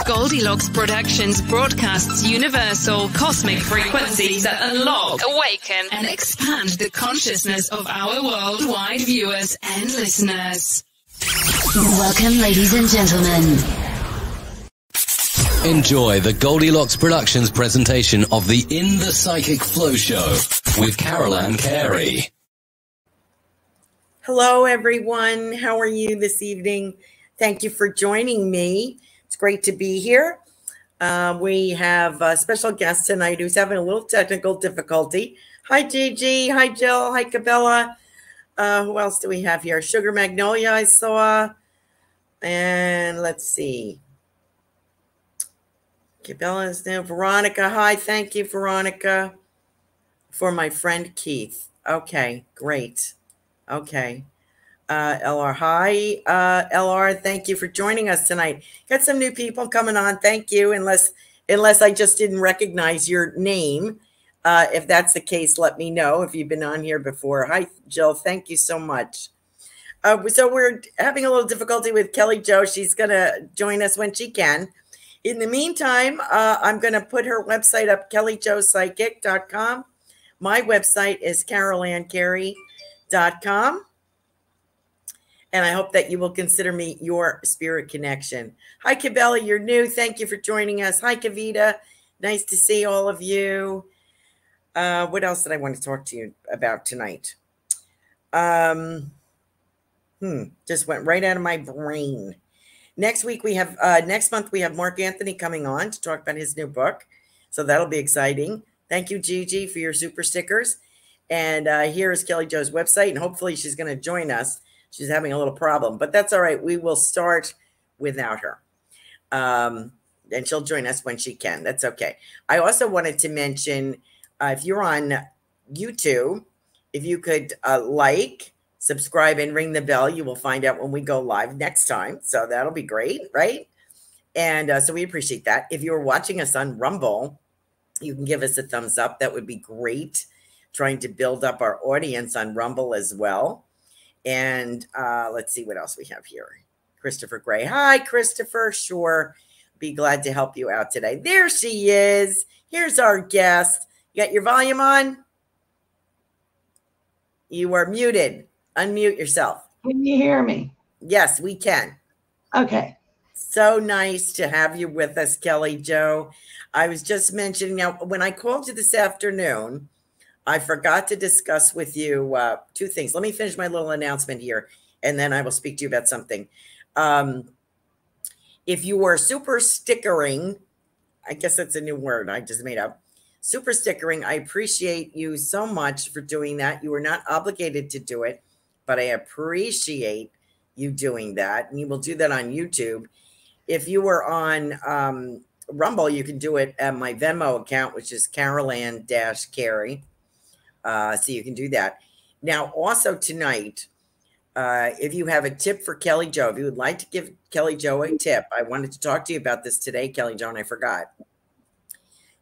Goldilocks Productions broadcasts universal cosmic frequencies that unlock, awaken, and expand the consciousness of our worldwide viewers and listeners. Welcome, ladies and gentlemen. Enjoy the Goldilocks Productions presentation of the In the Psychic Flow Show with Caroline Carey. Hello, everyone. How are you this evening? Thank you for joining me. It's great to be here. We have a special guest tonight who's having a little technical difficulty. Hi, Gigi. Hi, Jill. Hi, Cabela. Who else do we have here? Sugar Magnolia, I saw. And let's see. Cabela's there. Veronica. Hi. Thank you, Veronica, for my friend Keith. Okay, great. Okay. LR. Hi, LR. Thank you for joining us tonight. Got some new people coming on. Thank you. Unless I just didn't recognize your name. If that's the case, let me know if you've been on here before. Hi, Jill. Thank you so much. So we're having a little difficulty with Kelly Jo. She's going to join us when she can. In the meantime, I'm going to put her website up, kellyjopsychic.com. My website is carolancarey.com. And I hope that you will consider me your spirit connection. Hi, Cabela. You're new. Thank you for joining us. Hi, Kavita. Nice to see all of you. What else did I want to talk to you about tonight? Just went right out of my brain. Next month we have Mark Anthony coming on to talk about his new book. So that'll be exciting. Thank you, Gigi, for your super stickers. And here is Kelly Jo's website. And hopefully she's going to join us. She's having a little problem, but that's all right. We will start without her. And she'll join us when she can. That's okay. I also wanted to mention, if you're on YouTube, if you could like, subscribe, and ring the bell, you will find out when we go live next time. So that'll be great, right? And so we appreciate that. If you're watching us on Rumble, you can give us a thumbs up. That would be great. Trying to build up our audience on Rumble as well. And let's see what else we have here. Christopher Gray. Hi, Christopher. Sure. Be glad to help you out today. There she is. Here's our guest. You got your volume on? You are muted. Unmute yourself. Can you hear me? Yes, we can. Okay. So nice to have you with us, Kelly Jo. I was just mentioning, now, when I called you this afternoon, I forgot to discuss with you two things. Let me finish my little announcement here, and then I will speak to you about something. If you were super stickering, I guess that's a new word I just made up. Super stickering, I appreciate you so much for doing that. You are not obligated to do it, but I appreciate you doing that. And you will do that on YouTube. If you were on Rumble, you can do it at my Venmo account, which is Carolan-Carey. So you can do that. Now, also tonight, if you have a tip for Kelly Jo, if you would like to give Kelly Jo a tip, I wanted to talk to you about this today, Kelly Jo, and I forgot.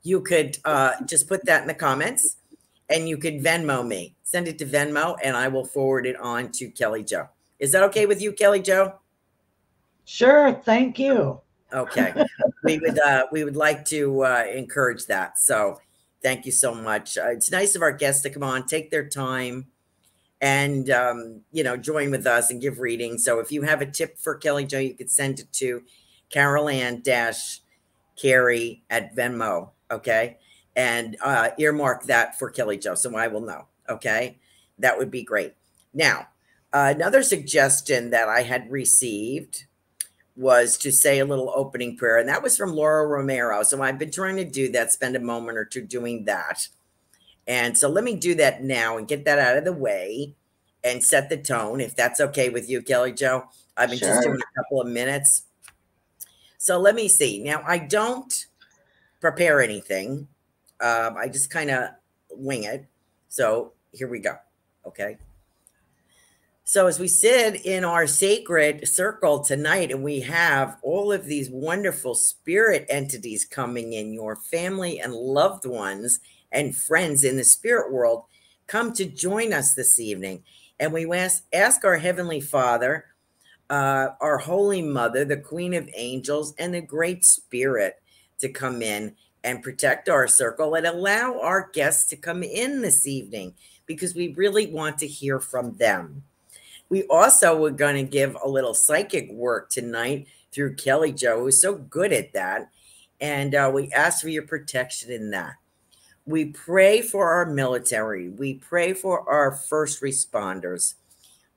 You could just put that in the comments, and you could Venmo me. Send it to Venmo, and I will forward it on to Kelly Jo. Is that okay with you, Kelly Jo? Sure. Thank you. Okay. we would like to encourage that. So thank you so much. It's nice of our guests to come on, take their time, and join with us and give readings. So if you have a tip for Kelly Jo, you could send it to Carolan-Carey at Venmo. Okay. And earmark that for Kelly Jo, so I will know. Okay. That would be great. Now, another suggestion that I had received was to say a little opening prayer, and that was from Laura Romero. So I've been trying to do that, spend a moment or two doing that. And so let me do that now and get that out of the way and set the tone, if that's okay with you, Kelly Jo. I've been just doing a couple of minutes. So let me see. Now, I don't prepare anything. I just kind of wing it. So here we go. Okay. So as we sit in our sacred circle tonight, and we have all of these wonderful spirit entities coming in, your family and loved ones and friends in the spirit world, come to join us this evening. And we ask our Heavenly Father our Holy Mother, the Queen of Angels, and the Great Spirit to come in and protect our circle and allow our guests to come in this evening because we really want to hear from them. We also were going to give a little psychic work tonight through Kelly Jo, who's so good at that. And we ask for your protection in that. We pray for our military. We pray for our first responders.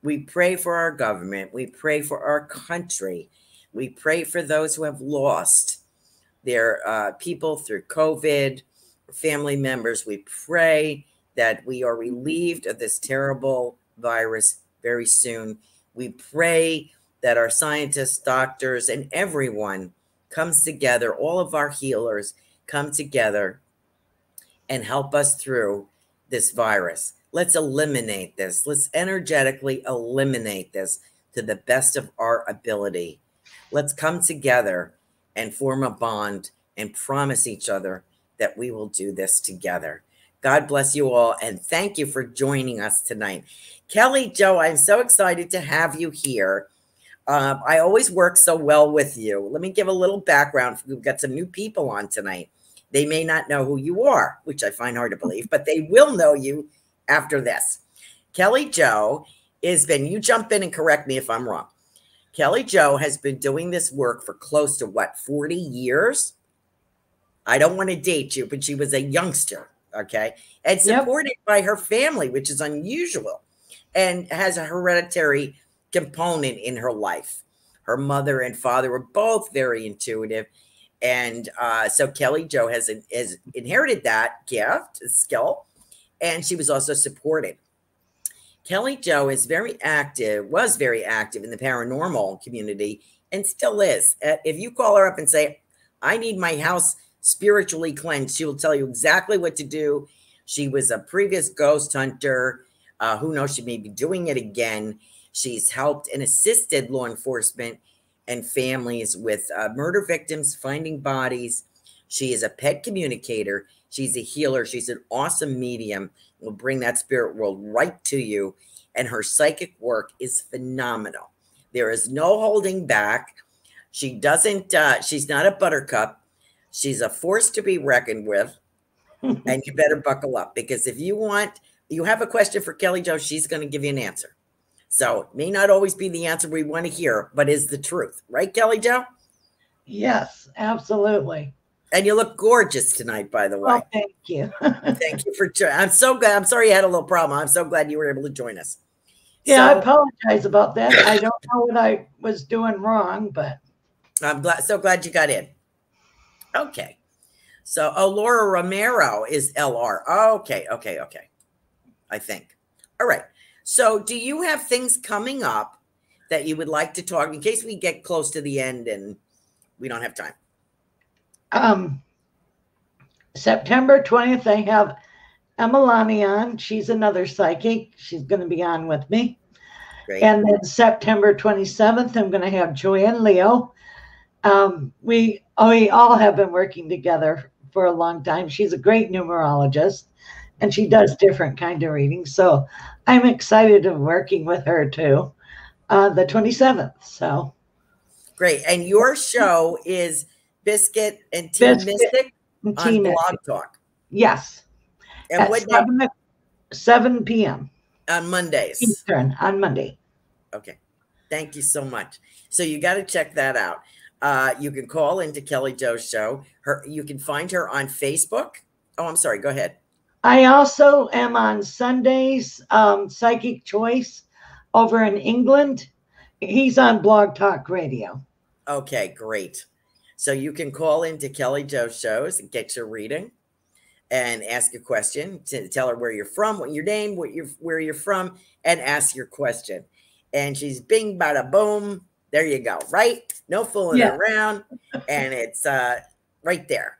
We pray for our government. We pray for our country. We pray for those who have lost their people through COVID, family members. We pray that we are relieved of this terrible virus very soon. We pray that our scientists, doctors, and everyone comes together, all of our healers come together and help us through this virus. Let's eliminate this. Let's energetically eliminate this to the best of our ability. Let's come together and form a bond and promise each other that we will do this together. God bless you all, and thank you for joining us tonight. Kelly Jo, I'm so excited to have you here. I always work so well with you. Let me give a little background. We've got some new people on tonight. They may not know who you are, which I find hard to believe, but they will know you after this. Kelly Jo you jump in and correct me if I'm wrong. Kelly Jo has been doing this work for close to 40 years? I don't want to date you, but she was a youngster, okay? And supported by her family, which is unusual, and has a hereditary component in her life. Her mother and father were both very intuitive. And so Kelly Jo has inherited that gift, skill, and she was also supported. Kelly Jo was very active in the paranormal community and still is. If you call her up and say, I need my house spiritually cleansed, she will tell you exactly what to do. She was a previous ghost hunter. Who knows, she may be doing it again. She's helped and assisted law enforcement and families with murder victims, finding bodies. She is a pet communicator. She's a healer. She's an awesome medium. Will bring that spirit world right to you. And her psychic work is phenomenal. There is no holding back. She doesn't, she's not a buttercup. She's a force to be reckoned with. And you better buckle up, because if you have a question for Kelly Jo, she's going to give you an answer. So it may not always be the answer we want to hear, but is the truth. Right, Kelly Jo? Yes, absolutely. And you look gorgeous tonight, by the way. Oh, thank you. Thank you for joining. I'm so glad. I'm sorry you had a little problem. I'm so glad you were able to join us. Yeah, I apologize about that. I don't know what I was doing wrong, but I'm so glad you got in. Okay. So, Laura Romero is LR. Okay. I think. All right. So do you have things coming up that you would like to talk in case we get close to the end and we don't have time? September 20th, I have Emalani on. She's another psychic. She's going to be on with me. Great. And then September 27th, I'm going to have Joanne Leo. We all have been working together for a long time. She's a great numerologist, and she does different kind of readings. So I'm excited of working with her too, the 27th. So great. And your show is Biscuit and Tea Mystic on Blog Talk. Yes. And at what 7 p.m. on Mondays. Eastern on Monday. Okay. Thank you so much. So you got to check that out. You can call into Kelly Jo's show. You can find her on Facebook. Oh, I'm sorry. Go ahead. I also am on Sundays, Psychic Choice over in England. He's on Blog Talk Radio. Okay, great. So you can call into Kelly Jo's shows and get your reading and ask a question, to tell her where you're from, what your name, where you're from, and ask your question. And she's bing, bada, boom. There you go, right? No fooling around. And it's right there.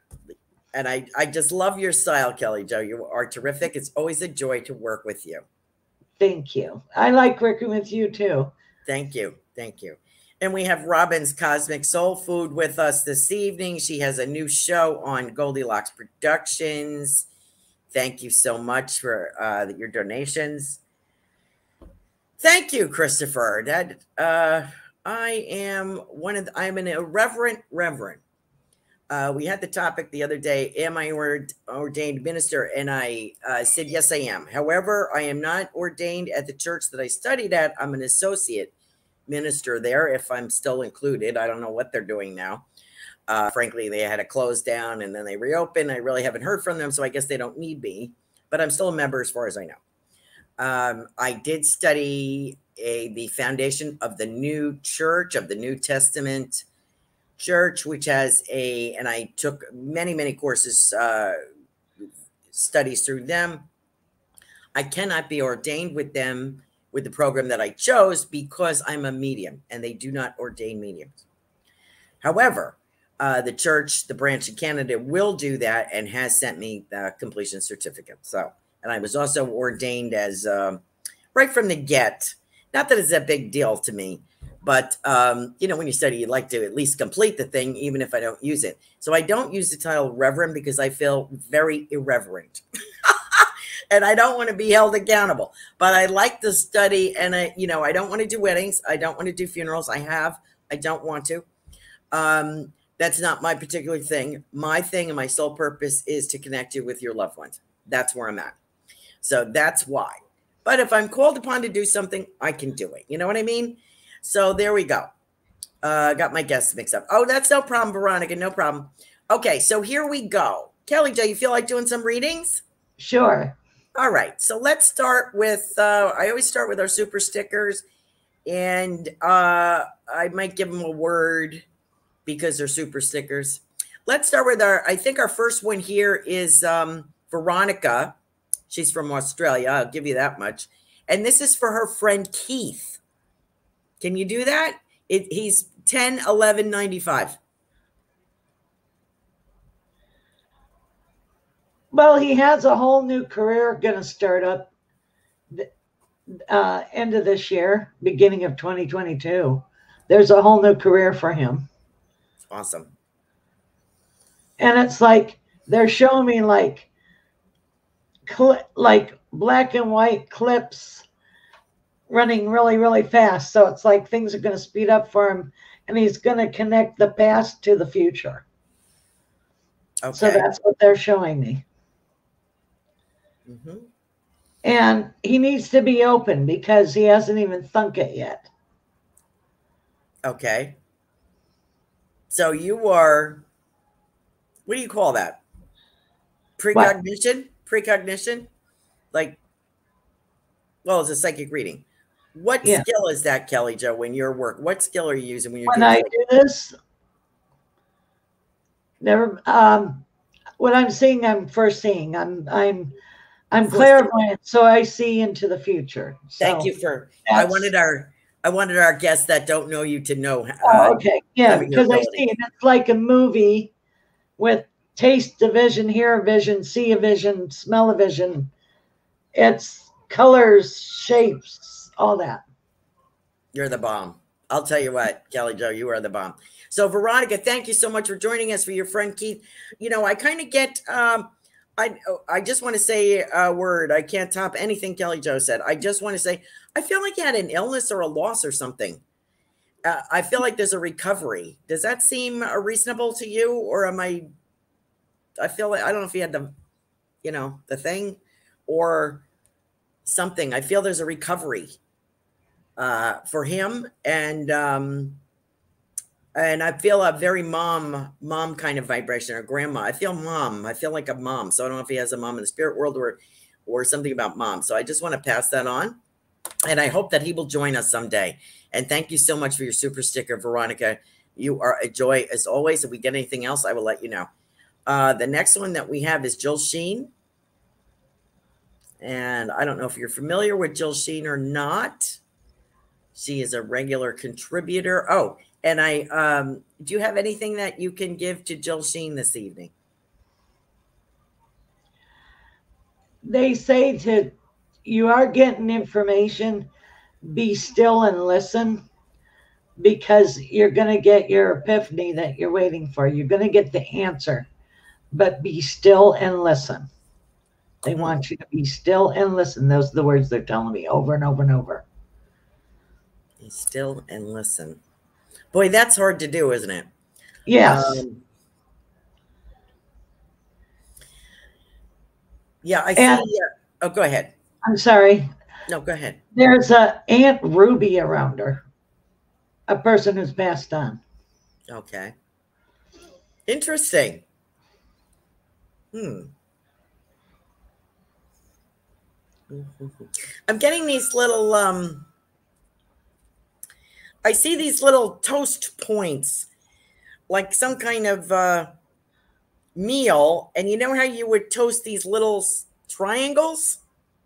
And I just love your style, Kelly Jo. You are terrific. It's always a joy to work with you. Thank you. I like working with you too. Thank you. Thank you. And we have Robin's Cosmic Soul Food with us this evening. She has a new show on Goldilocks Productions. Thank you so much for your donations. Thank you, Christopher. I'm an irreverent reverend. We had the topic the other day, am I ordained minister? And I said, yes, I am. However, I am not ordained at the church that I studied at. I'm an associate minister there, if I'm still included. I don't know what they're doing now. Frankly, they had to close down and then they reopened. I really haven't heard from them, so I guess they don't need me. But I'm still a member as far as I know. I did study the foundation of the new church, of the New Testament church, which has and I took many, many courses, studies through them. I cannot be ordained with them with the program that I chose because I'm a medium and they do not ordain mediums. However, the church, the branch in Canada will do that and has sent me the completion certificate. So, and I was also ordained as right from the get. Not that it's a big deal to me, but, you know, when you study, you'd like to at least complete the thing, even if I don't use it. So I don't use the title reverend because I feel very irreverent. And I don't want to be held accountable. But I like to study, and I don't want to do weddings. I don't want to do funerals. I don't want to. That's not my particular thing. My thing and my sole purpose is to connect you with your loved ones. That's where I'm at. So that's why. But if I'm called upon to do something, I can do it. You know what I mean? So there we go. Got my guests mixed up. Oh, that's no problem, Veronica. No problem. Okay, so here we go. Kelly Jo, you feel like doing some readings? Sure. All right. So let's start with, I always start with our super stickers. And I might give them a word because they're super stickers. Let's start with I think our first one here is Veronica. She's from Australia. I'll give you that much. And this is for her friend Keith. Can you do that? He's 10/11/95. Well, he has a whole new career going to start up end of this year, beginning of 2022. There's a whole new career for him. Awesome. And it's like they're showing me like black and white clips running really, really fast. So it's like things are going to speed up for him, and he's going to connect the past to the future. Okay. So that's what they're showing me. Mm-hmm. And he needs to be open because he hasn't even thunk it yet. Okay. So you are, what do you call that? Precognition? What? Precognition? Like, well, it's a psychic reading. What skill is that, Kelly Jo, when you're work? What skill are you using when you're doing I do this? Never. What I'm seeing, I'm first seeing. I'm clairvoyant, so I see into the future. So thank you for. I wanted our guests that don't know you to know. Okay, yeah, because I see it. It's like a movie with taste a vision, hear a vision, see a vision, smell a vision. It's colors, shapes, all that. You're the bomb. I'll tell you what, Kelly Jo, you are the bomb. So Veronica, thank you so much for joining us, for your friend Keith. You know, I kind of get, I just want to say a word. I can't top anything Kelly Jo said. I just want to say, I feel like you had an illness or a loss or something. I feel like there's a recovery. Does that seem reasonable to you? Or I feel like, I don't know if you had the thing or something. I feel there's a recovery for him. And I feel a very mom kind of vibration, or grandma. I feel mom. I feel like a mom. So I don't know if he has a mom in the spirit world or something about mom. So I just want to pass that on. And I hope that he will join us someday. And thank you so much for your super sticker, Veronica. You are a joy as always. If we get anything else, I will let you know. The next one that we have is Jill Sheen. And I don't know if you're familiar with Jill Sheen or not. She is a regular contributor. Oh, and do you have anything that you can give to Jill Sheen this evening? They say you are getting information, be still and listen, because you're going to get your epiphany that you're waiting for. You're going to get the answer, but be still and listen. They want you to be still and listen. Those are the words they're telling me over and over and over. Be still and listen. Boy, that's hard to do, isn't it? Yes. Yeah, I see. Oh, go ahead. I'm sorry. No, go ahead. There's a Aunt Ruby around her, a person who's passed on. Okay. Interesting. I'm getting these little I see these little toast points, like some kind of meal, and you know how you would toast these little triangles?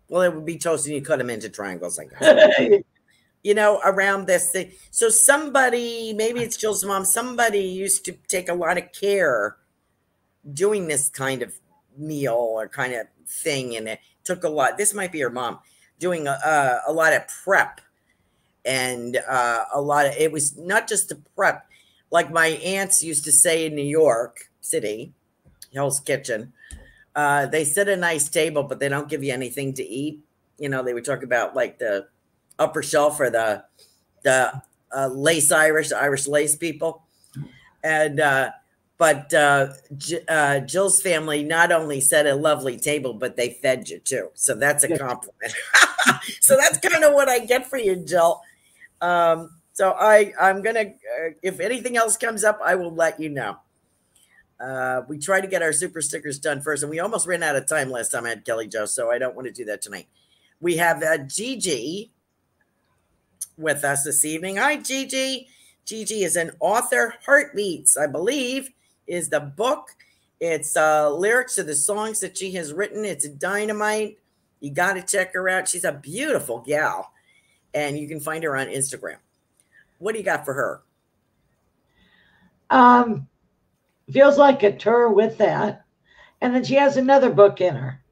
Well, it would be toasted, you cut them into triangles, I guess. You know, around this thing. So somebody, maybe it's Jill's mom, somebody used to take a lot of care doing this kind of meal or kind of thing, and it took a lot. This might be her mom doing a lot of prep, and a lot of, it was not just the prep, like my aunts used to say in New York City, Hell's Kitchen. They set a nice table, but they don't give you anything to eat. You know, they would talk about like the upper shelf or the lace Irish lace people. And, but Jill's family not only set a lovely table, but they fed you too. So that's a compliment. So that's kind of what I get for you, Jill. So I'm going to, if anything else comes up, I will let you know. We tried to get our super stickers done first, and we almost ran out of time last time I had Kelly Jo, so I don't want to do that tonight. We have Gigi with us this evening. Hi, Gigi. Gigi is an author. Heartbeats, I believe, is the book. It's lyrics to the songs that she has written. It's dynamite. You got to check her out. She's a beautiful gal, and you can find her on Instagram. What do you got for her? Feels like a tour with that. And then she has another book in her.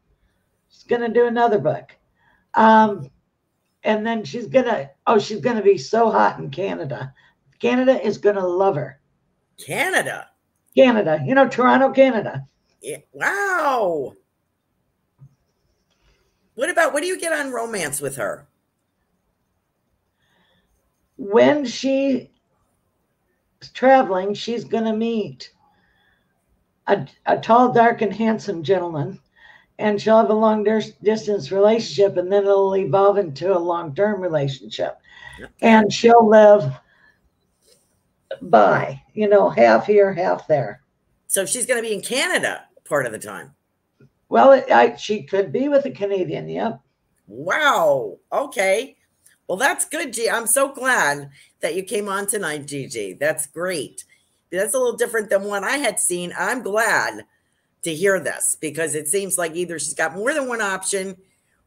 She's going to do another book. And then she's going to be so hot in Canada. Canada is going to love her. Canada? Canada. You know, Toronto, Canada. Yeah. Wow. What do you get on romance with her? When she is traveling, she's going to meet a tall, dark, and handsome gentleman, and she'll have a long distance relationship, and then it'll evolve into a long-term relationship. And she'll live by, you know, half here, half there. So she's going to be in Canada part of the time. Well, she could be with a Canadian. Yep. Wow. Okay. Well, that's good, G. I'm so glad that you came on tonight, Gigi. That's great. That's a little different than what I had seen. I'm glad to hear this because it seems like either she's got more than one option.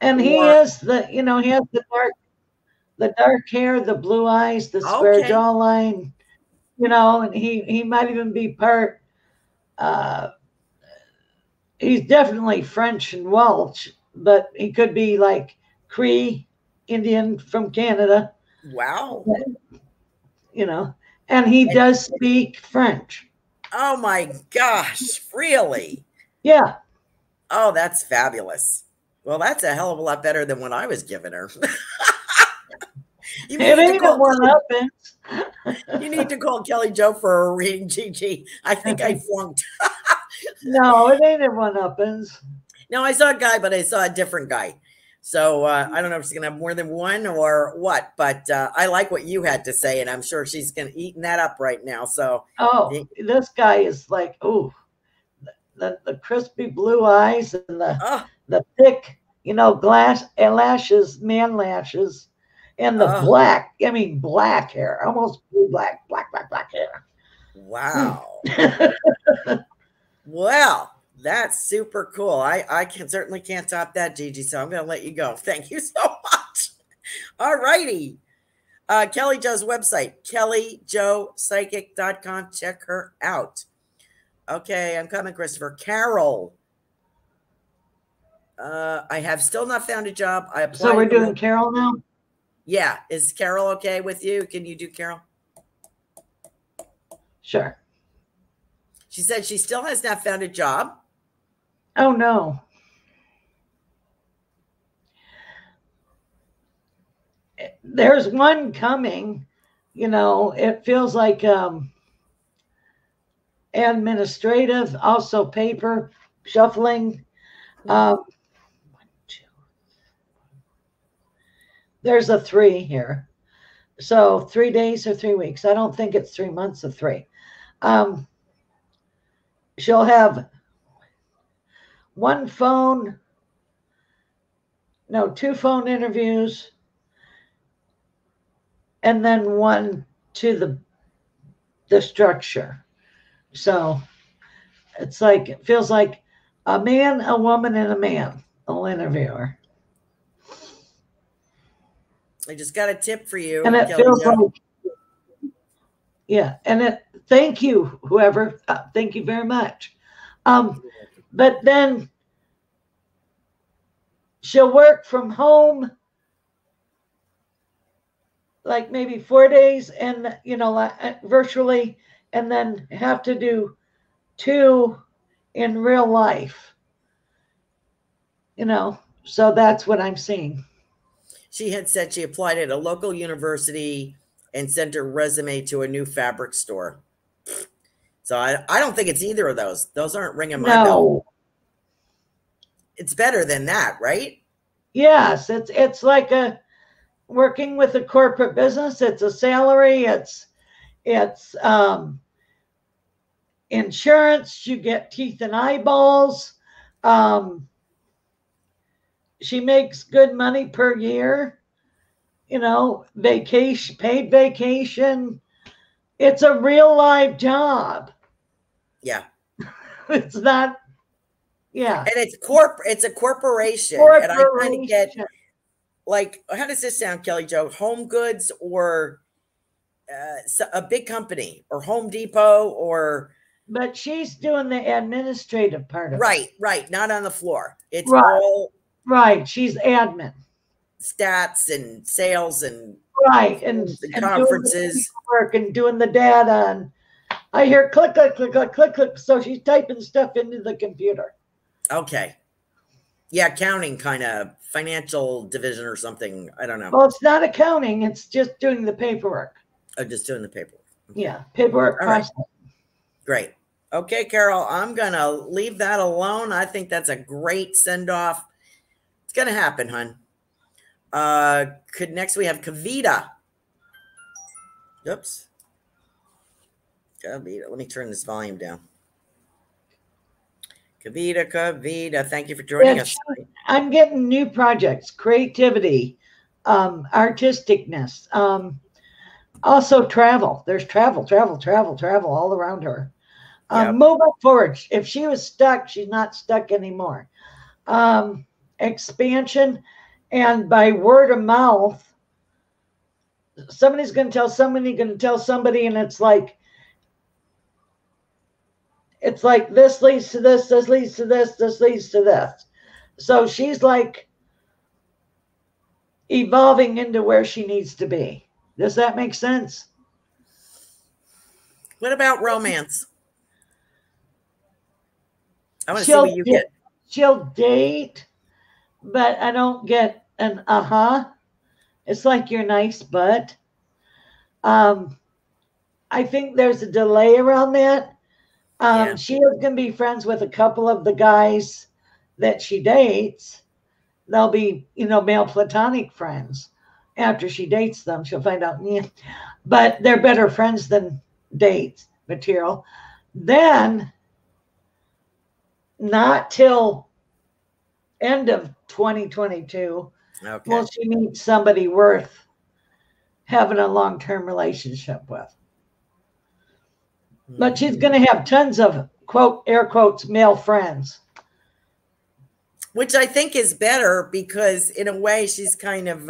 And he has he has the dark hair, the blue eyes, the square jawline, you know, and he might even be part, he's definitely French and Welsh, but he could be like Cree Indian from Canada. Wow. You know. And he does speak French. Oh, my gosh. Really? Yeah. Oh, that's fabulous. Well, that's a hell of a lot better than what I was giving her. You need to call Kelly Jo for a reading, Gigi. I think I flunked. No, it ain't a one-uppins. No, I saw a guy, but I saw a different guy. So I don't know if she's going to have more than one or what, but I like what you had to say, and I'm sure she's going to eat that up right now. So, this guy is like, the crispy blue eyes and the thick, you know, lashes, man lashes, and the black hair, almost blue, black hair. Wow. Well. That's super cool. I certainly can't top that, Gigi. So I'm going to let you go. Thank you so much. All righty. Kelly Jo's website, kellyjopsychic.com. Check her out. Okay, I'm coming, Christopher. Carol. I have still not found a job. I applied. So we're doing Carol now? Yeah. Is Carol okay with you? Can you do Carol? Sure. She said she still has not found a job. Oh, no. There's one coming, you know, it feels like administrative, also paper shuffling. There's a 3 here. So 3 days or 3 weeks. I don't think it's 3 months or 3. She'll have 2 phone interviews, and then 1 to the structure. So it's like, it feels like a man, a woman, and a man will interview her. I just got a tip for you. And it feels like, yeah. And thank you, whoever. Thank you very much. But then she'll work from home, like maybe 4 days, and virtually, and then have to do 2 in real life. So that's what I'm seeing. She had said she applied at a local university and sent her resume to a new fabric store. So I don't think it's either of those. Those aren't ringing my bell. It's better than that, right? Yes, it's like working with a corporate business. It's a salary. It's insurance. You get teeth and eyeballs. She makes good money per year, vacation, paid vacation. It's a real life job. Yeah. It's not, yeah. And it's a corporation. And I kind of get, like, how does this sound, Kelly Jo? Home Goods or a big company or Home Depot or. But she's doing the administrative part of it. Right. Not on the floor. It's all. Right, she's admin, stats and sales and and conferences, work and doing the data. And I hear click, click, click, click, click, click. So she's typing stuff into the computer. Okay, yeah, accounting, kind of financial division or something. I don't know. Well, it's not accounting; it's just doing the paperwork. Oh, just doing the paperwork. Yeah, paperwork process. Right. Great. Okay, Carol, I'm gonna leave that alone. I think that's a great send off. Gonna happen, hun. Next we have Kavita. Oops. Kavita. Let me turn this volume down. Kavita, thank you for joining us. I'm getting new projects, creativity, artisticness, also travel. There's travel all around her. Moving forward. If she was stuck, she's not stuck anymore. Expansion, and by word of mouth, somebody's going to tell somebody, and it's like this leads to this leads to this leads to this. So she's like evolving into where she needs to be. Does that make sense? What about romance? I want to see what you get. She'll date, but I don't get an It's like you're nice, but I think there's a delay around that. She is going to be friends with a couple of the guys that she dates. They'll be, male platonic friends. After she dates them, she'll find out, but they're better friends than dates material. Then, not till end of 2022 will she meet somebody worth having a long-term relationship with. But she's going to have tons of, quote, air quotes, male friends. Which I think is better because in a way she's kind of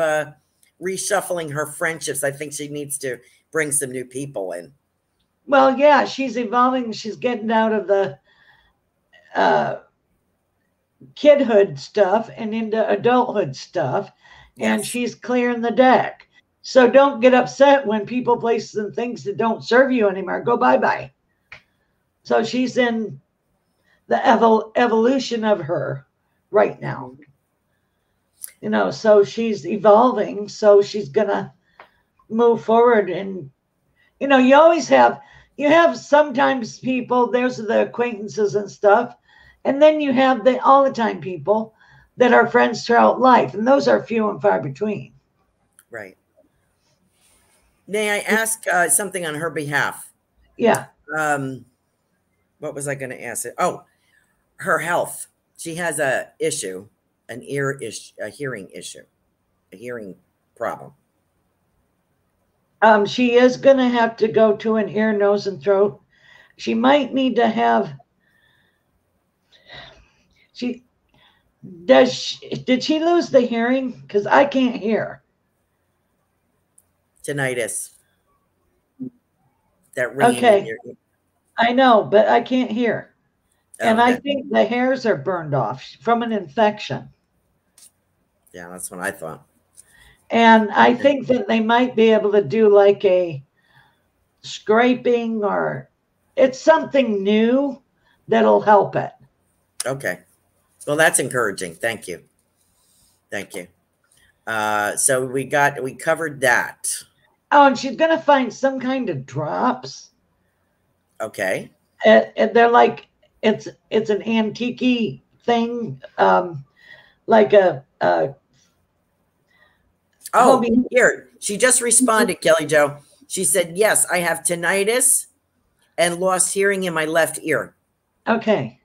reshuffling her friendships. I think she needs to bring some new people in. Well, yeah, she's evolving. She's getting out of the kidhood stuff and into adulthood stuff. And she's clearing the deck. So don't get upset when people, places, and things that don't serve you anymore go bye-bye. So she's in the evolution of her right now. So she's evolving. So she's going to move forward and you know, you have sometimes people, there's the acquaintances and stuff, and then you have the all the time people that are friends throughout life, and those are few and far between. Right. May I ask something on her behalf? Yeah. What was I going to ask? Oh, her health. She has a issue, an ear issue, a hearing issue, a hearing problem. She is going to have to go to an ear, nose, and throat. She might need to have. Did she lose the hearing? Because I can't hear. Tinnitus. That ringing Okay. in your ear. I know, but I can't hear. And okay. I think the hairs are burned off from an infection. Yeah, that's what I thought. And I think that they might be able to do like a scraping, or it's something new that'll help it. Okay. Well, that's encouraging. Thank you. Thank you. So we covered that. Oh, and she's going to find some kind of drops. Okay. And they're like, it's an antique thing, like a oh, here. She just responded, Kelly Jo. She said, yes, I have tinnitus and lost hearing in my left ear. Okay.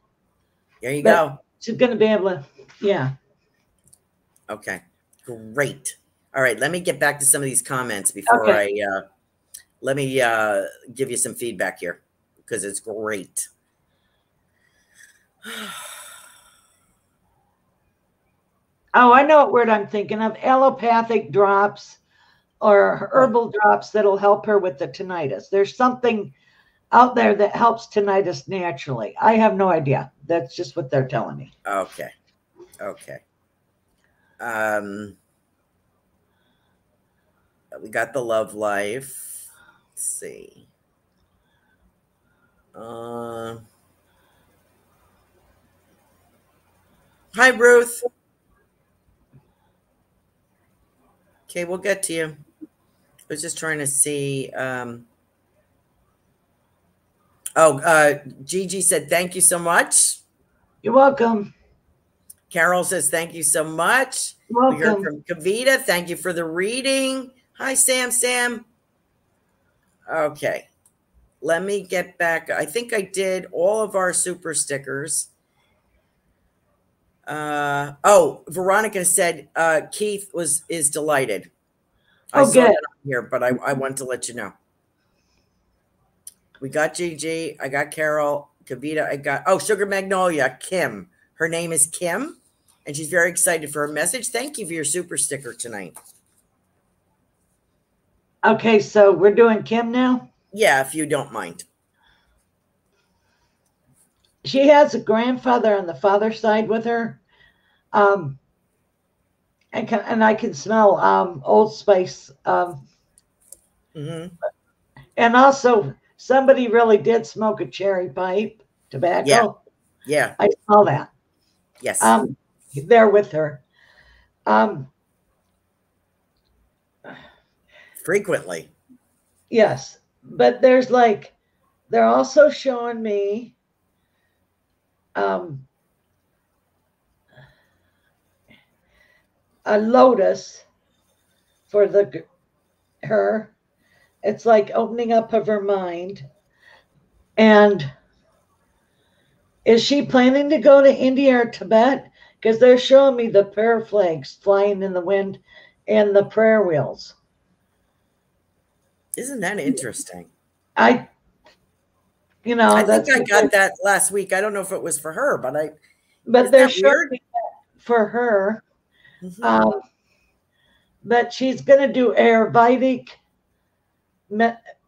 There you go. She's going to be able to, yeah. Okay. Great. All right. Let me get back to some of these comments before let me give you some feedback here, because it's great. Oh, I know what word I'm thinking of. Allopathic drops or herbal drops that'll help her with the tinnitus. There's something out there that helps tinnitus naturally. I have no idea. That's just what they're telling me. Okay. Okay. We got the love life. Let's see. Hi, Ruth. Okay, we'll get to you. I was just trying to see. Gigi said, thank you so much. You're welcome. Carol says, thank you so much. Welcome. We heard from Kavita. Thank you for the reading. Hi, Sam. Okay. Let me get back. I think I did all of our super stickers. Veronica said Keith is delighted. I saw that on here, but I want to let you know. We got Gigi. I got Carol. Kavita. I got Sugar Magnolia. Kim. Her name is Kim, and she's very excited for her message. Thank you for your super sticker tonight. Okay, so we're doing Kim now? Yeah, if you don't mind. She has a grandfather on the father's side with her. And I can smell Old Spice. Mm-hmm. And also, somebody really did smoke a cherry pipe, tobacco. Yeah. I smell that. Yes. They're with her. Frequently. Yes. But they're also showing me a lotus for her. It's like opening up of her mind. And is she planning to go to India or Tibet? Because they're showing me the prayer flags flying in the wind and the prayer wheels. Isn't that interesting? I think I got that last week. I don't know if it was for her, but they're showing me that for her. Mm-hmm. But she's going to do Ayurvedic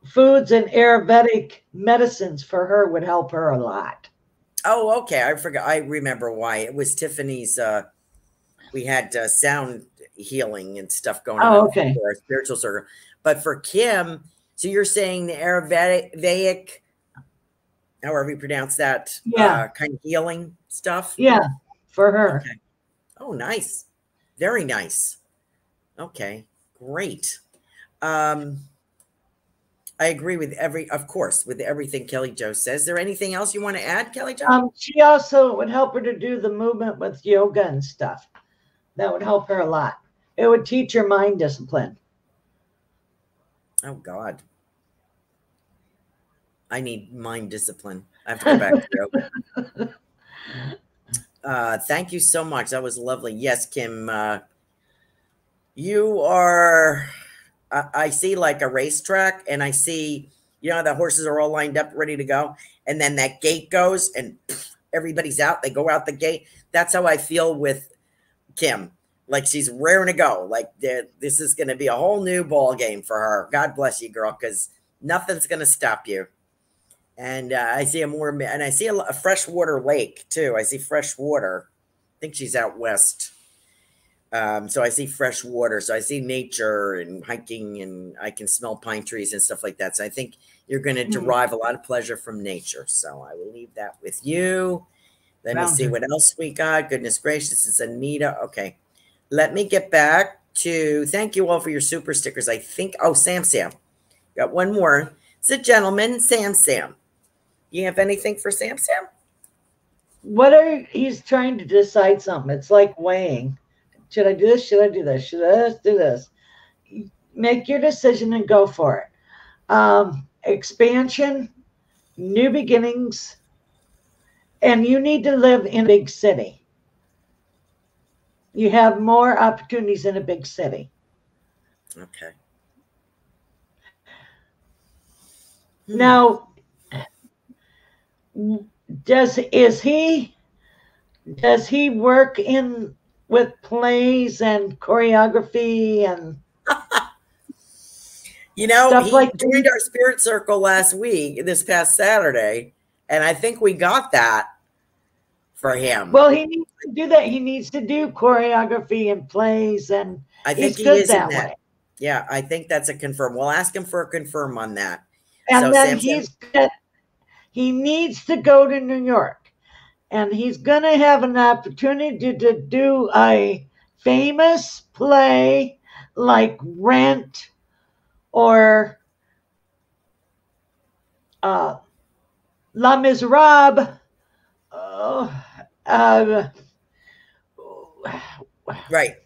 foods, and Ayurvedic medicines for her would help her a lot. Oh, okay. I forgot. I remember why. It was Tiffany's. We had sound healing and stuff going on for our spiritual circle. But for Kim, so you're saying the Ayurvedic, however you pronounce that, kind of healing stuff? Yeah, for her. Okay. Oh, nice. Very nice. Okay, great. I I agree with with everything Kelly Jo says. Is there anything else you want to add, Kelly Jo? She also would help her to do the movement with yoga and stuff. That would help her a lot. It would teach her mind discipline. Oh, God. I need mind discipline. I have to go back to yoga. Thank you so much. That was lovely. Yes, Kim. You are, I see like a racetrack, and I see, the horses are all lined up, ready to go. And then that gate goes, and everybody's out. They go out the gate. That's how I feel with Kim. Like she's raring to go. Like this is going to be a whole new ball game for her. God bless you, girl, because nothing's going to stop you. And I see I see a freshwater lake too. I see fresh water. I think she's out west. So I see fresh water. So I see nature and hiking, and I can smell pine trees and stuff like that. So I think you're going to derive a lot of pleasure from nature. So I will leave that with you. Let me see what else we got. Goodness gracious, it's Anita. Okay. Let me get back to thank you all for your super stickers. I think, Sam. Got one more. It's a gentleman, Sam. You have anything for Sam? He's trying to decide something. It's like weighing. Should I do this? Should I do this? Should I do this? Make your decision and go for it. Expansion, new beginnings, and you need to live in a big city. You have more opportunities in a big city. Okay. Now, does he work with plays and choreography and he joined our spirit circle this past Saturday, and I think we got that for him. Well, he needs to do that. He needs to do choreography and plays, and I think he is in that way. Yeah, I think that's a confirm. We'll ask him for a confirm on that. And so then he needs to go to New York, and he's going to have an opportunity to do a famous play like Rent or La Miserable. Right.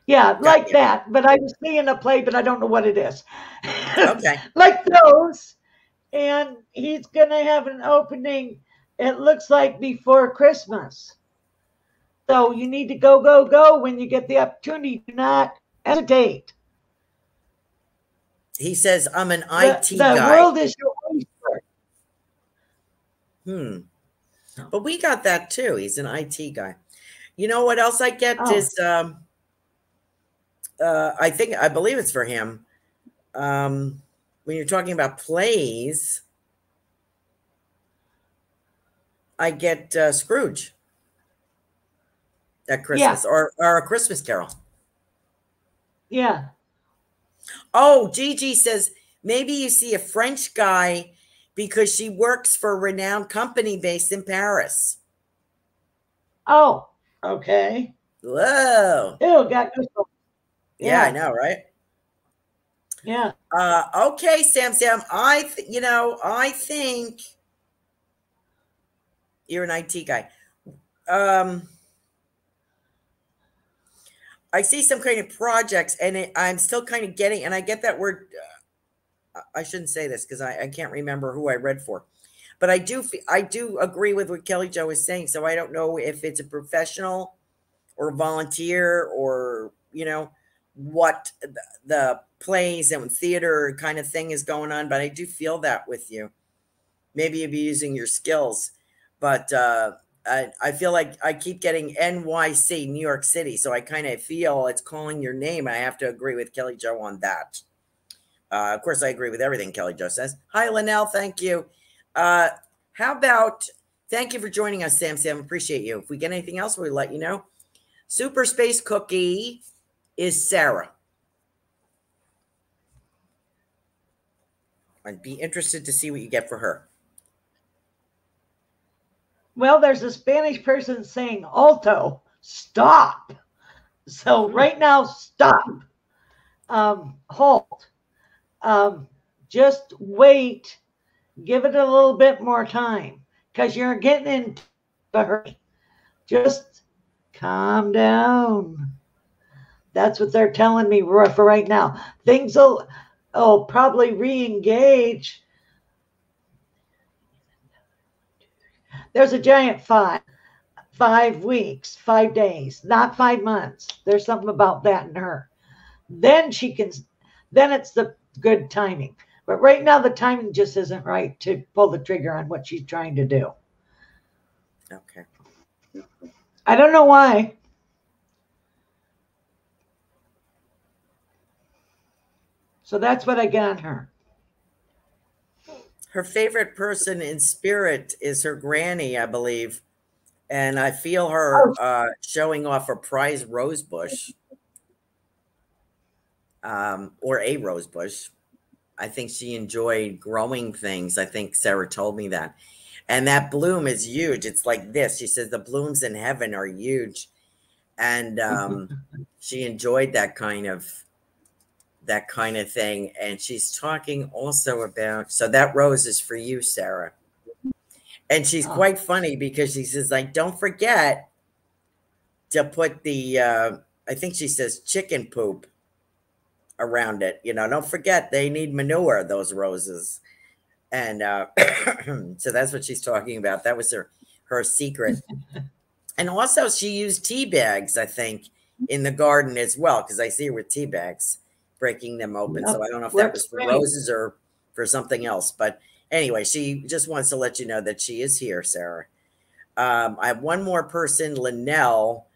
Yeah, like that. But I was seeing a play, but I don't know what it is. Okay. Like those. And he's going to have an opening, it looks like, before Christmas. So you need to go when you get the opportunity. Do not hesitate. He says, I'm an IT guy. The world is your oyster. But we got that too. He's an IT guy. You know what else I get is, I believe it's for him. When you're talking about plays, I get Scrooge at Christmas, or A Christmas Carol. Yeah. Oh, Gigi says maybe you see a French guy because she works for a renowned company based in Paris. Oh, okay. Whoa. Ew, got goosebumps. Yeah, I know, right? Yeah. Okay, Sam. I think you're an IT guy. I see some kind of projects, and I'm still kind of getting, and I get that word. I shouldn't say this because I can't remember who I read for, but I do agree with what Kelly Jo is saying. So I don't know if it's a professional or volunteer or what the plays and theater kind of thing is going on, but I do feel that with you. Maybe you'll be using your skills, but I feel like I keep getting NYC, New York City, so I kind of feel it's calling your name. I have to agree with Kelly Jo on that. Of course, I agree with everything Kelly Jo says. Hi, Linnell. Thank you. How about, thank you for joining us, Sam. Appreciate you. If we get anything else, we'll let you know. Super Space Cookie is Sarah. I'd be interested to see what you get for her. Well, there's a Spanish person saying alto, stop. So right now, stop. Halt. Just wait. Give it a little bit more time because you're getting into a hurry. Just calm down. That's what they're telling me for right now. Things will probably re-engage. There's a giant 5 weeks, 5 days, not 5 months. There's something about that in her. Then it's the good timing. But right now the timing just isn't right to pull the trigger on what she's trying to do. Okay. I don't know why. So that's what I get on her. Her favorite person in spirit is her granny, I believe. And I feel her showing off a prize rose bush. Or a rose bush. I think she enjoyed growing things. I think Sarah told me that. And that bloom is huge. It's like this. She says the blooms in heaven are huge. And she enjoyed that kind of thing. And she's talking also about, so that rose is for you, Sarah. And she's quite funny because she says, like, don't forget to put the, I think she says chicken poop around it. You know, don't forget they need manure, those roses. And so that's what she's talking about. That was her secret. And also she used tea bags, I think, in the garden as well, because I see her with tea bags, breaking them open. So I don't know if that was for roses or for something else. But anyway, she just wants to let you know that she is here, Sarah. I have one more person, Linnell,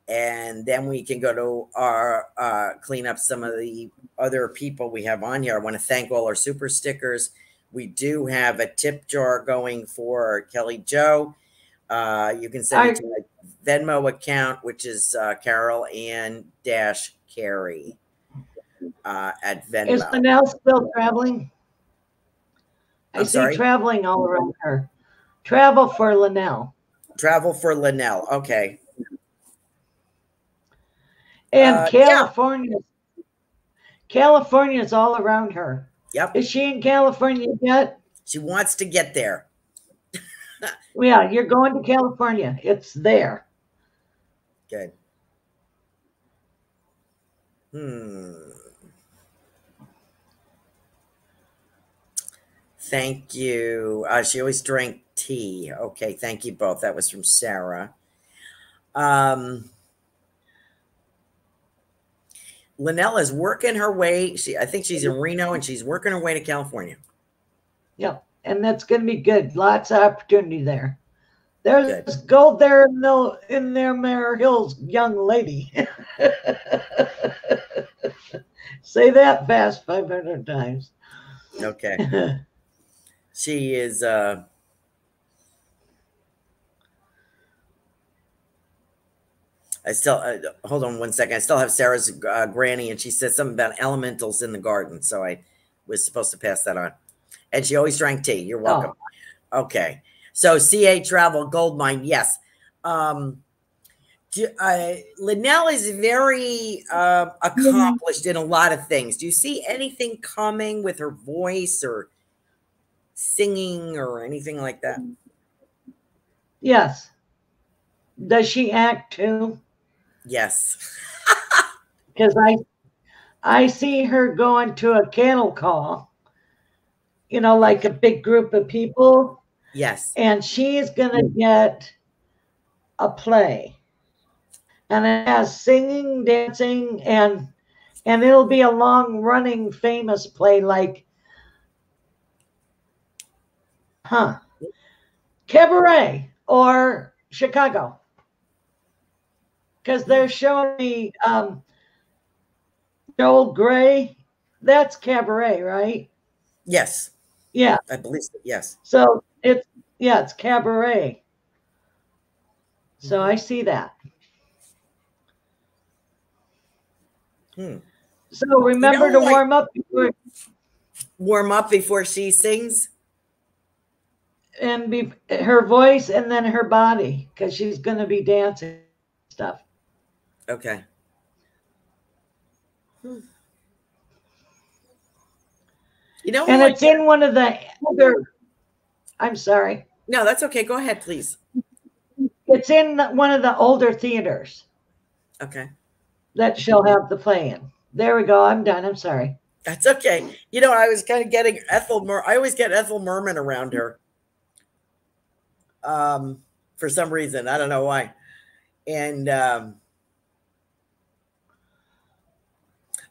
and then we can go to our clean up some of the other people we have on here. I want to thank all our super stickers. We do have a tip jar going for Kelly Jo. You can send it to my Venmo account, which is Carol Ann Carey at Venmo. Is Linnell still traveling? I'm sorry? See traveling all around her. Travel for Linnell. Travel for Linnell. Okay. And California. Yeah. California is all around her. Yep. Is she in California yet? She wants to get there. Yeah, you're going to California. It's there. Good. Thank you. She always drank tea. Okay, thank you both. That was from Sarah. Linnell is working her way. I think she's in Reno, and she's working her way to California. Yep, and that's going to be good. Lots of opportunity there. There's gold there in their Mare Hills, young lady. Say that fast 500 times. Okay. She is I still hold on one second. I still have Sarah's granny, and she said something about elementals in the garden. So I was supposed to pass that on. And she always drank tea. You're welcome. Oh. Okay. So CA Travel Goldmine, yes. Linnell is very accomplished in a lot of things. Do you see anything coming with her voice or singing or anything like that? Yes. Does she act too? Yes. Because I see her going to a cattle call, you know, like a big group of people. Yes. And she's going to get a play. And it has singing, dancing, and it'll be a long-running famous play like, Cabaret or Chicago. Because they're showing me Joel Gray. That's Cabaret, right? Yes. Yeah. I believe so. Yes. So it's Cabaret. So I see that. So remember to warm up before. Warm up before she sings? And her voice and then her body, because she's going to be dancing stuff. Okay. You know, and it's in one of the other. I'm sorry. No, that's okay. Go ahead, please. It's in one of the older theaters. Okay. That she'll have the play in. There we go. I'm done. I'm sorry. That's okay. You know, I was kind of getting I always get Ethel Merman around her. For some reason. I don't know why. And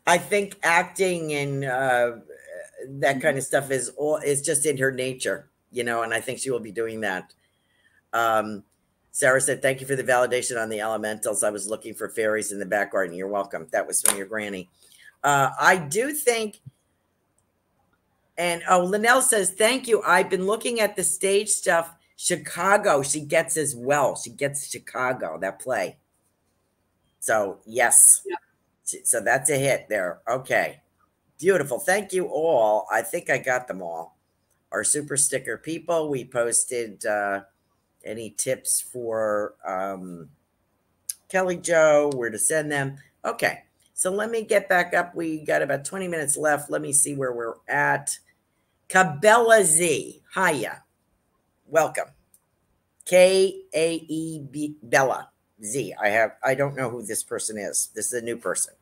I think acting and that kind of stuff is just in her nature, you know, and I think she will be doing that. Sarah said, thank you for the validation on the elementals. I was looking for fairies in the back garden. You're welcome. That was from your granny. I do think, and Linnell says, thank you. I've been looking at the stage stuff. Chicago, she gets as well. She gets Chicago, that play. So, yes. Yeah. So that's a hit there. Okay. Beautiful. Thank you all. I think I got them all. Our super sticker people, we posted any tips for Kelly Jo, where to send them. Okay. So let me get back up. We got about 20 minutes left. Let me see where we're at. Cabela Z. Hiya. Welcome. K-A-E-B Bella Z. I don't know who this person is. This is a new person.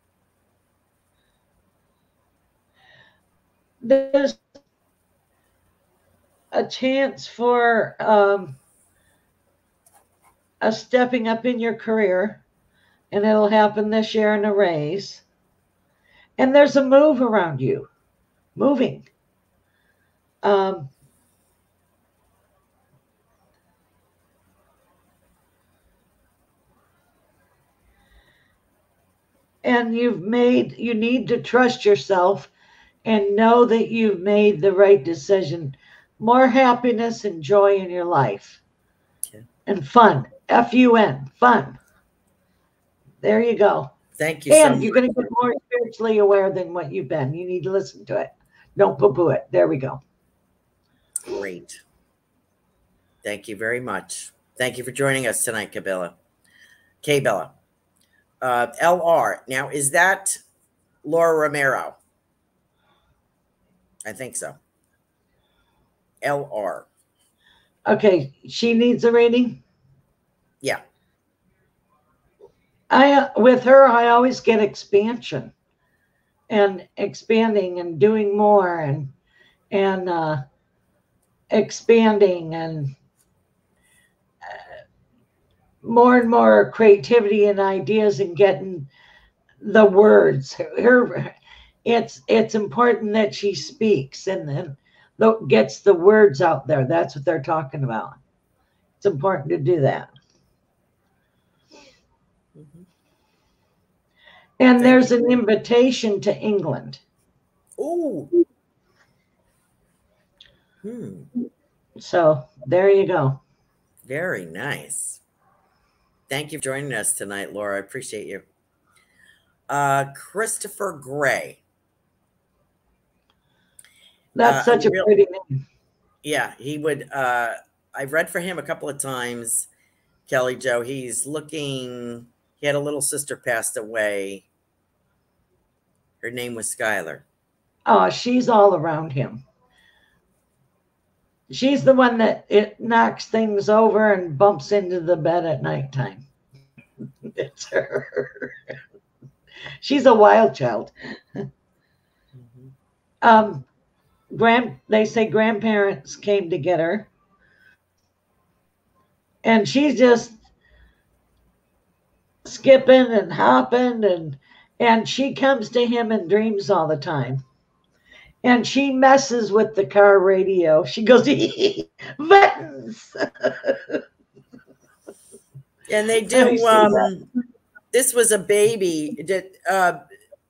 There's a chance for a stepping up in your career, and it'll happen this year in a raise. And there's a move around you, moving. And you need to trust yourself and know that you've made the right decision. More happiness and joy in your life. Okay. And fun. F-U-N. Fun. There you go. Thank you. And you're going to get more spiritually aware than what you've been. You need to listen to it. Don't poo-poo it. There we go. Great. Thank you very much. Thank you for joining us tonight, Cabela. K-Bella. LR. Now, is that Laura Romero? I think so. LR. Okay. She needs a reading? Yeah. With her, I always get expansion and expanding and doing more and expanding and more creativity and ideas and getting the words. It's important that she speaks and then gets the words out there. That's what they're talking about. It's important to do that. Mm-hmm. And there's an invitation to England. Ooh. So there you go. Very nice. Thank you for joining us tonight, Laura. I appreciate you. Christopher Gray. That's such a pretty name. Yeah, he would. I've read for him a couple of times, Kelly Jo. He's looking. He had a little sister passed away. Her name was Skylar. Oh, she's all around him. She's the one that it knocks things over and bumps into the bed at nighttime. It's her. She's a wild child. They say grandparents came to get her. And she's just skipping and hopping and she comes to him in dreams all the time. And she messes with the car radio. She goes, buttons. And they do. This was a baby.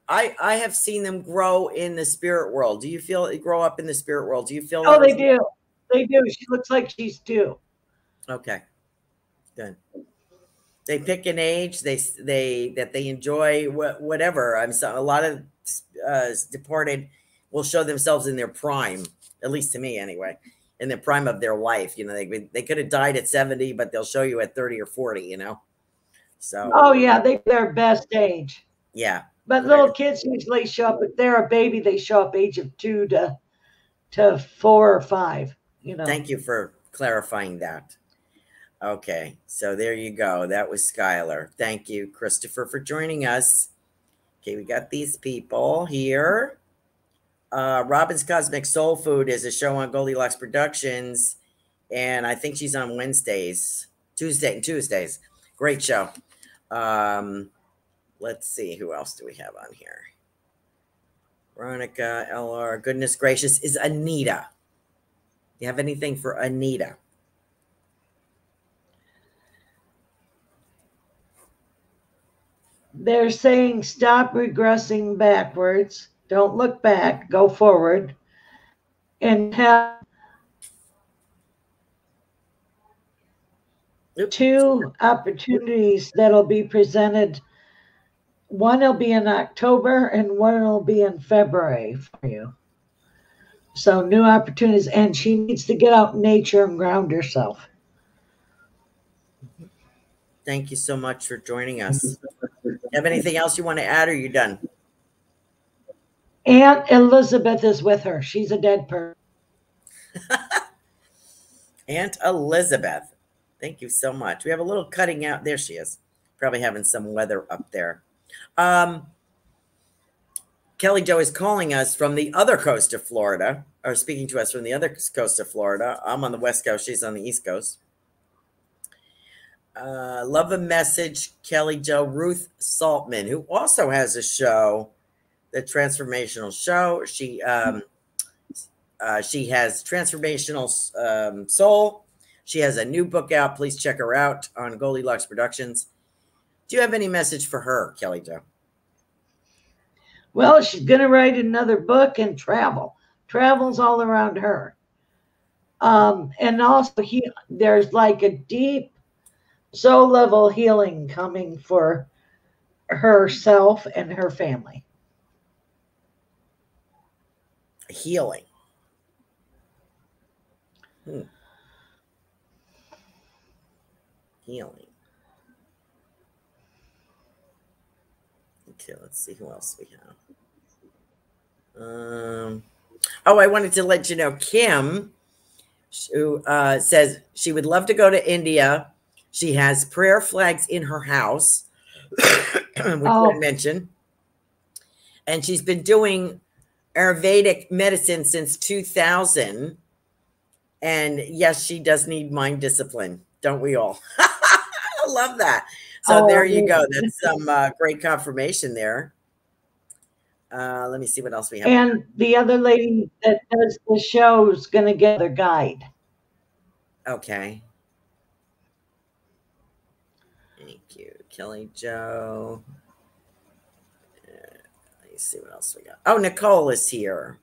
I have seen them grow in the spirit world. Do you feel it grow up in the spirit world? Do you feel? Oh, they do. They do. She looks like she's 2. Okay, good. They pick an age. They enjoy whatever. A lot of departed will show themselves in their prime, at least to me anyway, in the prime of their life. You know, they could have died at 70, but they'll show you at 30 or 40, you know? So. Oh yeah, their best age. Yeah. But little kids usually show up, if they're a baby, they show up age of 2 to to 4 or 5. Thank you for clarifying that. Okay, so there you go. That was Skylar. Thank you, Christopher, for joining us. Okay, we got these people here. Robin's Cosmic Soul Food is a show on Goldilocks Productions, and I think she's on Tuesdays. Great show. Let's see, who else do we have on here? Veronica, LR, goodness gracious, is Anita. You have anything for Anita? They're saying stop regressing backwards. Don't look back, go forward. And have 2 opportunities that'll be presented. One will be in October and one will be in February for you. So new opportunities, and she needs to get out in nature and ground herself. Thank you so much for joining us. You have anything else you want to add, or are you done? Aunt Elizabeth is with her. She's a dead person. Aunt Elizabeth. Thank you so much. We have a little cutting out. There she is. Probably having some weather up there. Kelly Jo is calling us from the other coast of Florida, or speaking to us from the other coast of Florida. I'm on the West Coast. She's on the East Coast. Love a message, Kelly Jo. Ruth Saltman, who also has a show, the Transformational Show. She has Transformational Soul. She has a new book out. Please check her out on Goldilocks Productions. Do you have any message for her, Kelly Jo? Well, she's going to write another book and travel. Travel's all around her. And also, there's like a deep soul level healing coming for herself and her family. Healing. Healing. Okay, let's see who else we have. I wanted to let you know, Kim, who says she would love to go to India. She has prayer flags in her house, which I mentioned. And she's been doing Ayurvedic medicine since 2000. And yes, she does need mind discipline. Don't we all? I love that. So there you go. That's some great confirmation there. Let me see what else we have. And the other lady that does the show is going to get their guide. Okay. Thank you, Kelly Jo. Let me see what else we got. Oh, Nicole is here.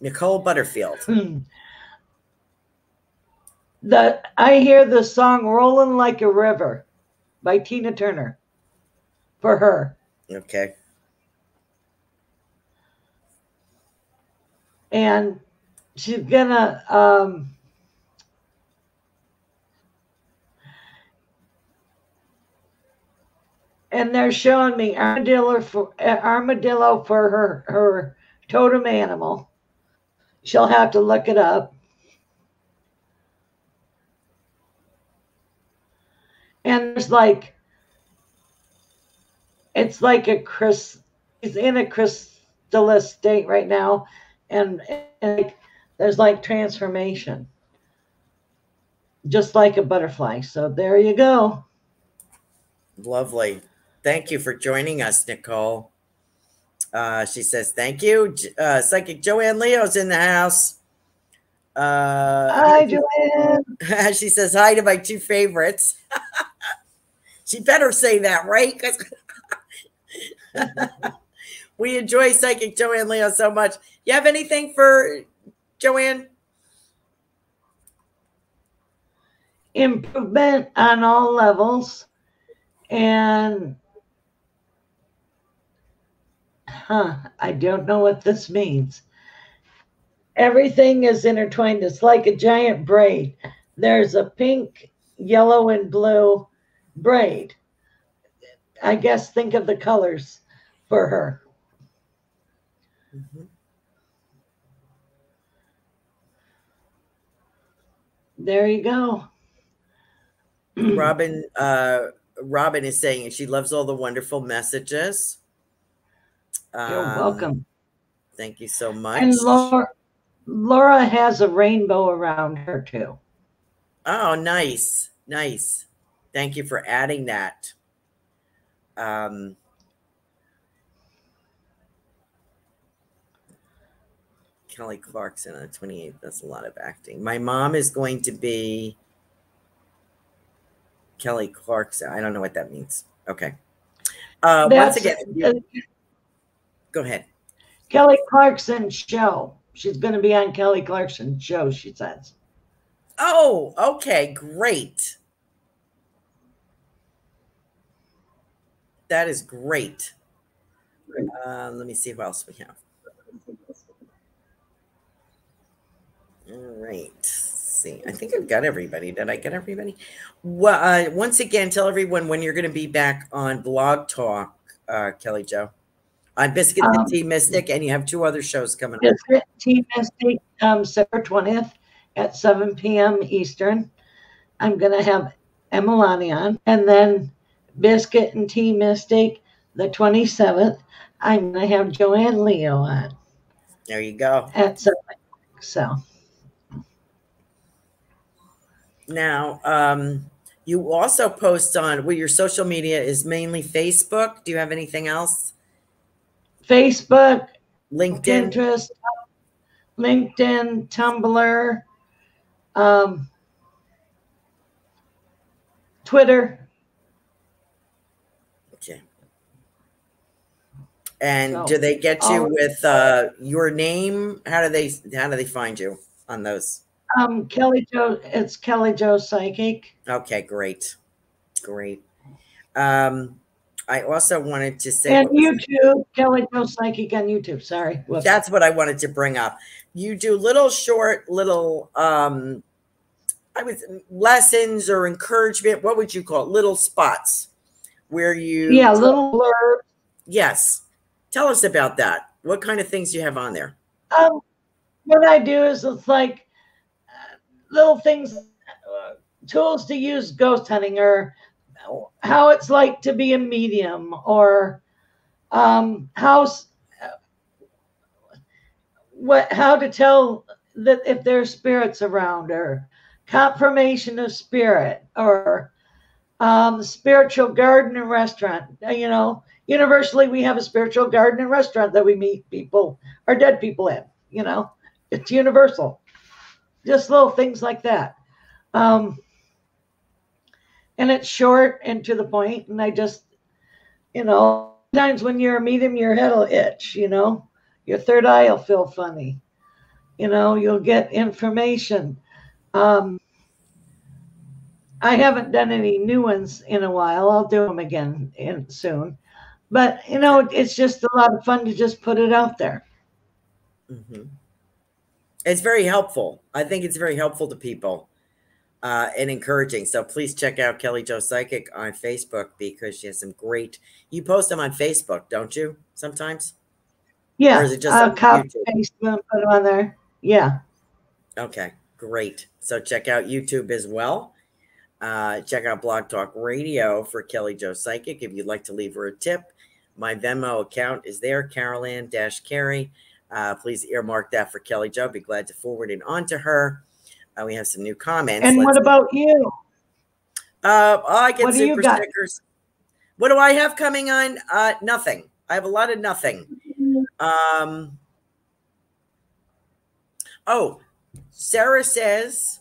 Nicole Butterfield. I hear the song "Rolling Like a River" by Tina Turner for her. Okay. And she's gonna and they're showing me armadillo for her totem animal. She'll have to look it up. And there's like, it's like he's in a crystallis state right now. And there's like transformation, just like a butterfly. So there you go. Lovely. Thank you for joining us, Nicole. She says, thank you. Psychic Joanne Leo's in the house. Hi, Joanne. She says hi to my 2 favorites. She better say that, right? We enjoy Psychic Joanne Leo so much. You have anything for Joanne? Improvement on all levels. And I don't know what this means. Everything is intertwined. It's like a giant braid. There's a pink, yellow, and blue braid. I guess, think of the colors for her. Mm-hmm. There you go. Robin is saying she loves all the wonderful messages. You're welcome. Thank you so much. And Laura has a rainbow around her too. Oh, nice. Nice. Thank you for adding that. Kelly Clarkson on the 28th. That's a lot of acting. My mom is going to be Kelly Clarkson. I don't know what that means. Okay. Once again, go ahead. Kelly Clarkson show. She's going to be on Kelly Clarkson show, she says. Oh, okay. Great. That is great. Let me see who else we have. All right. Let's see. I think I've got everybody. Did I get everybody? Well, once again, tell everyone when you're going to be back on Blog Talk, Kelly Jo. On Biscuit and Tea Mystic, and you have 2 other shows coming up. Biscuit and Tea Mystic, September 20th at 7 p.m. Eastern. I'm going to have Emalani on. And then Biscuit and Tea Mystic, the 27th, I'm going to have Joanne Leo on. There you go. At 7. So. Now, you also post on, well, your social media is mainly Facebook. Do you have anything else? Facebook, LinkedIn, Pinterest, LinkedIn, Tumblr, Twitter. Okay. And do they get you with your name? How do they find you on those? Kelly Jo, it's Kelly Jo Psychic. Okay, great. Great. I also wanted to say, and YouTube, Kelly Jo Psychic on YouTube. Sorry. Whoops. That's what I wanted to bring up. You do little short, lessons or encouragement. What would you call it? Little spots where you. Yeah, little blurb. Yes. Tell us about that. What kind of things do you have on there? What I do is it's like little things, tools to use ghost hunting, or how it's like to be a medium, or how to tell that if there's spirits around, or confirmation of spirit, or spiritual garden and restaurant. You know, universally we have a spiritual garden and restaurant that we meet people or dead people in. You know, it's universal. Just little things like that. And it's short and to the point. And I just, you know, sometimes when you're a medium, your head will itch, you know, your third eye will feel funny. You know, you'll get information. I haven't done any new ones in a while. I'll do them again soon. But, you know, it's just a lot of fun to just put it out there. Mm-hmm. It's very helpful. I think it's very helpful to people and encouraging. So please check out Kelly Jo Psychic on Facebook, because she has some great, you post them on Facebook, don't you? Sometimes? Yeah. Or is it just on copy YouTube? Paste them, put them on there. Yeah. Okay, great. So check out YouTube as well. Check out Blog Talk Radio for Kelly Jo Psychic. If you'd like to leave her a tip, my Venmo account is there, Carolan-Carey. Please earmark that for Kelly Jo. Be glad to forward it on to her. We have some new comments. And what about you? I get super stickers. What do I have coming on? Nothing. I have a lot of nothing. Oh, Sarah says,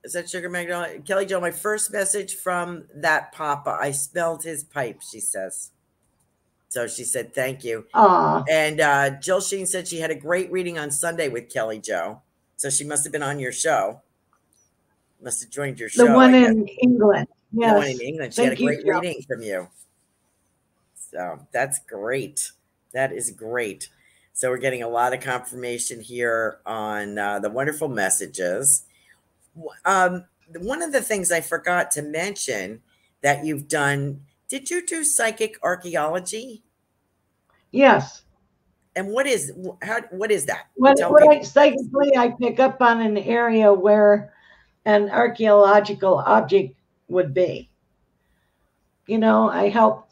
is that Sugar Magnolia? Kelly Jo, my first message from that Papa. I smelled his pipe, she says. So she said, thank you. Aww. And Jill Sheen said she had a great reading on Sunday with Kelly Jo. So she must have been on your show. Must have joined your show. The one in England. Yes. The one in England. She had a great reading from you. So that's great. That is great. So we're getting a lot of confirmation here on the wonderful messages. One of the things I forgot to mention that you've done Did you do psychic archaeology? Yes. And what is that? Psychically, I pick up on an area where an archaeological object would be. I helped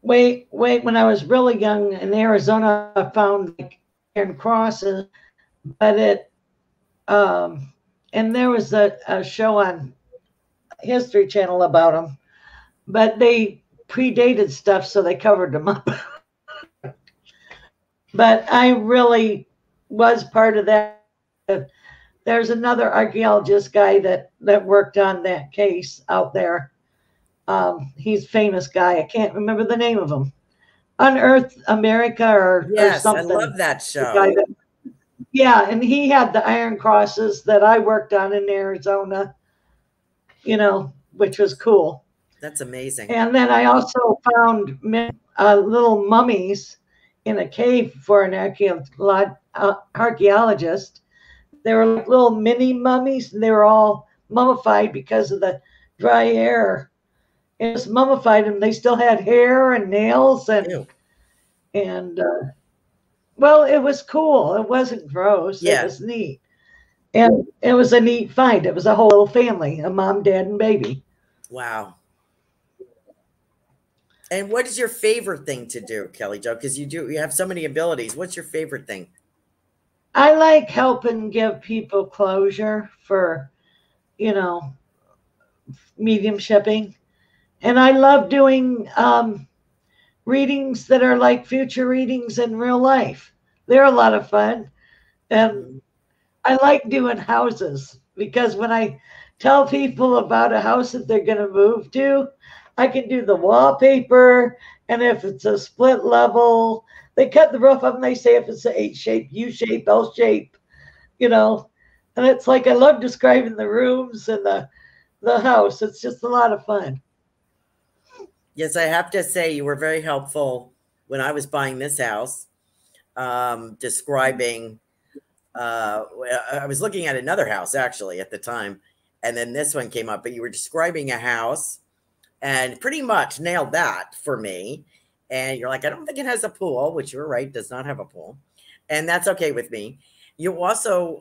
when I was really young in Arizona, I found iron crosses, but and there was a show on History Channel about them, but they predated stuff, so they covered them up. But I really was part of that. There's another archaeologist guy that worked on that case out there. He's a famous guy. I can't remember the name of him. Unearth America or something. I love that show. Yeah, and he had the iron crosses that I worked on in Arizona, which was cool. That's amazing. And then I also found little mummies in a cave for an archaeologist. They were like little mini mummies, and they were all mummified because of the dry air. It was mummified, and they still had hair and nails, and well, it was cool. It wasn't gross. Yeah. It was neat, and it was a neat find. It was a whole little family: a mom, dad, and baby. Wow. And what is your favorite thing to do, Kelly Jo? Because you have so many abilities. What's your favorite thing? I like helping give people closure for, mediumshipping. And I love doing readings that are like future readings in real life. They're a lot of fun. And I like doing houses because when I tell people about a house that they're going to move to, I can do the wallpaper, and if it's a split level, they cut the roof up and they say if it's an H shape, U shape, L shape, and it's like I love describing the rooms and the house. It's just a lot of fun. Yes, I have to say you were very helpful when I was buying this house, describing. I was looking at another house actually at the time, and then this one came up. But you were describing a house. And pretty much nailed that for me. And you're like, I don't think it has a pool, which you're right, does not have a pool. And that's okay with me. You also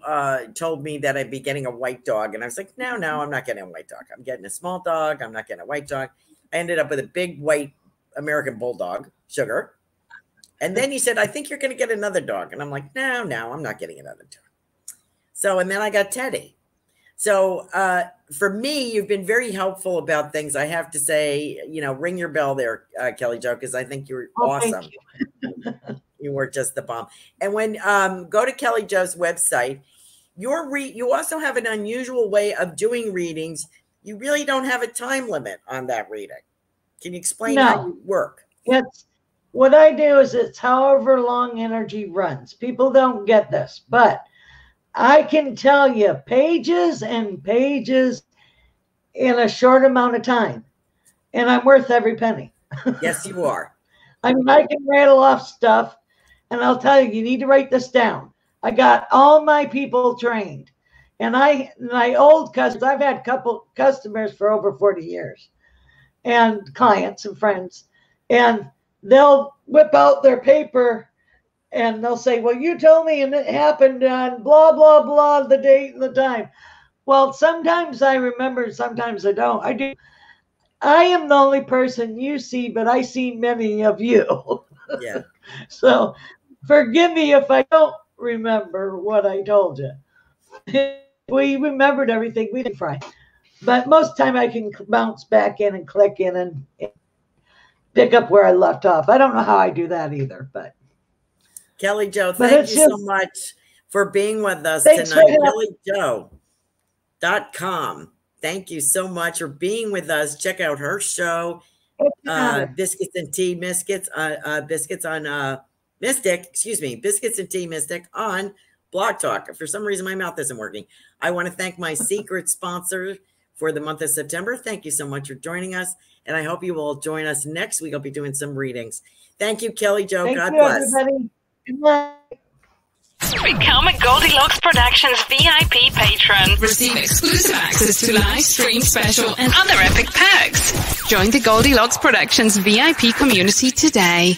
told me that I'd be getting a white dog. And I was like, no, I'm not getting a white dog. I'm getting a small dog. I'm not getting a white dog. I ended up with a big white American bulldog, Sugar. And then you said, I think you're going to get another dog. And I'm like, no, I'm not getting another dog. So, and then I got Teddy. So for me, you've been very helpful about things. I have to say, ring your bell there, Kelly Jo, because I think you're awesome. Thank you were just the bomb. And when go to Kelly Jo's website, you also have an unusual way of doing readings. You really don't have a time limit on that reading. Can you explain how you work? What I do is it's however long energy runs. People don't get this, but I can tell you pages and pages in a short amount of time, and I'm worth every penny. Yes, you are. I mean, I can rattle off stuff, and I'll tell you, you need to write this down. I got all my people trained, and my old customers, I've had a couple customers for over 40 years, and clients and friends, and they'll whip out their paper. And they'll say, well, you told me and it happened on blah, blah, blah, the date and the time. Well, sometimes I remember, sometimes I don't. I do. I am the only person you see, but I see many of you. Yeah. So forgive me if I don't remember what I told you. If we remembered everything, we didn't fry. But most of the time I can bounce back in and click in and pick up where I left off. I don't know how I do that either, but. Kelly Jo, thank you so much for being with us tonight. KellyJo.com. Thank you so much for being with us. Check out her show, Biscuits and Tea Biscuits on Biscuits and Tea Mystic on Blog Talk. For some reason, my mouth isn't working. I want to thank my secret sponsor for the month of September. Thank you so much for joining us, and I hope you will join us next week. I'll be doing some readings. Thank you, Kelly Jo. God bless. Everybody. Good night. Become a Goldilocks Productions VIP patron. Receive exclusive access to live stream special and other epic perks. Join the Goldilocks Productions VIP community today.